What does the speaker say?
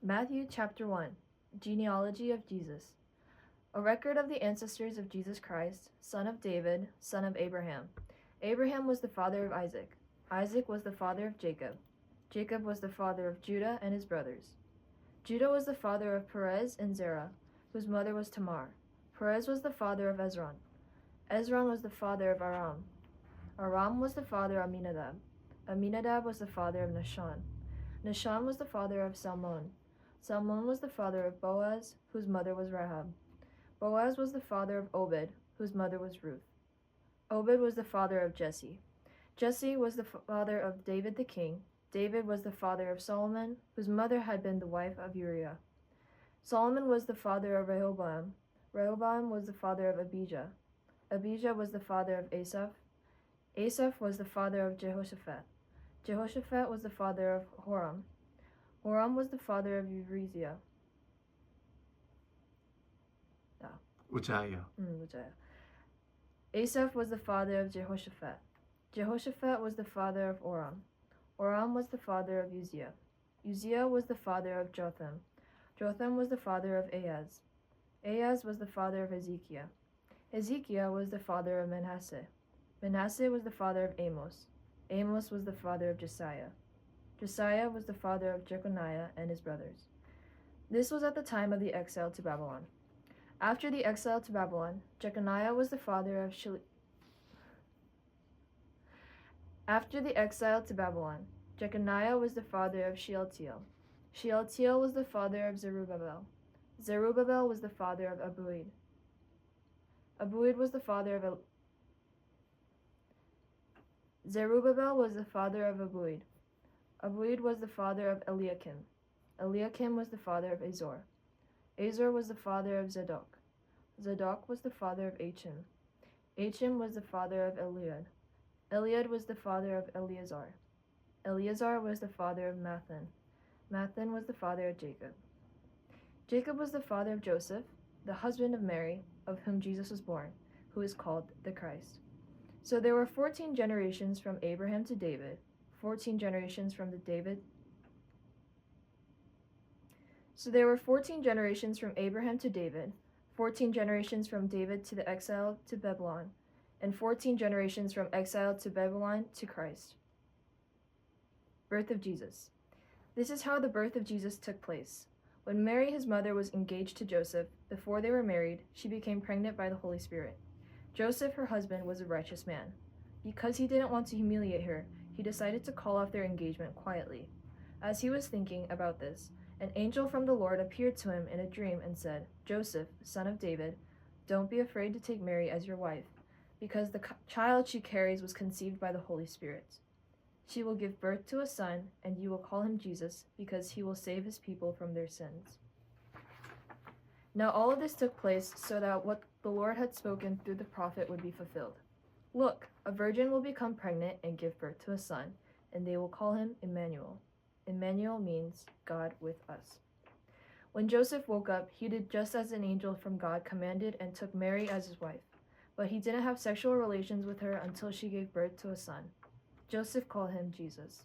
Matthew chapter 1. Genealogy of Jesus. A record of the ancestors of Jesus Christ, son of David, son of Abraham. Abraham was the father of Isaac. Isaac was the father of Jacob. Jacob was the father of Judah and his brothers. Judah was the father of Perez and Zerah, whose mother was Tamar. Perez was the father of Ezron. Ezron was the father of Aram. Aram was the father of Aminadab. Aminadab was the father of Nahshon. Nahshon was the father of Salmon. Salmon was the father of Boaz, whose mother was Rahab. Boaz was the father of Obed, whose mother was Ruth. Obed was the father of Jesse. Jesse was the father of David the king. David was the father of Solomon, whose mother had been the wife of Uriah. Solomon was the father of Rehoboam. Rehoboam was the father of Abijah. Abijah was the father of Asaph. Asaph was the father of Jehoshaphat. Jehoshaphat was the father of Horam. Horam was the father of Uzziah. Uzziah. Asaph was the father of Jehoshaphat. Jehoshaphat was the father of Oram. Oram was the father of Uzziah. Uzziah was the father of Jotham. Jotham was the father of Ahaz. Ahaz was the father of Hezekiah. Hezekiah was the father of Manasseh. Manasseh was the father of Amos. Amos was the father of Josiah. Josiah was the father of Jeconiah and his brothers. This was at the time of the exile to Babylon. After the exile to Babylon, Jeconiah was the father of After the exile to Babylon, Jeconiah was the father of Shealtiel. Shealtiel was the father of Zerubbabel. Zerubbabel was the father of Abuid. Abuid was the father of Zerubbabel was the father of Abuid. Abuid was the father of Eliakim. Eliakim was the father of Azor. Azor was the father of Zadok. Zadok was the father of Achim. Achim was the father of Eliad. Eliad was the father of Eleazar. Eleazar was the father of Mathan. Mathan was the father of Jacob. Jacob was the father of Joseph, the husband of Mary, of whom Jesus was born, who is called the Christ. So there were 14 generations from Abraham to David, 14 generations from So there were 14 generations from Abraham to David, 14 generations from David to the exile to Babylon, and 14 generations from exile to Babylon to Christ. Birth of Jesus. This is how the birth of Jesus took place. When Mary, his mother, was engaged to Joseph, before they were married, she became pregnant by the Holy Spirit. Joseph, her husband, was a righteous man. Because he didn't want to humiliate her, he decided to call off their engagement quietly. As he was thinking about this, an angel from the Lord appeared to him in a dream and said, "Joseph, son of David, don't be afraid to take Mary as your wife, because the child she carries was conceived by the Holy Spirit. She will give birth to a son, and you will call him Jesus, because he will save his people from their sins." Now all of this took place so that what the Lord had spoken through the prophet would be fulfilled. "Look, a virgin will become pregnant and give birth to a son, and they will call him Emmanuel." Emmanuel means God with us. When Joseph woke up, he did just as an angel from God commanded and took Mary as his wife. But he didn't have sexual relations with her until she gave birth to a son. Joseph called him Jesus.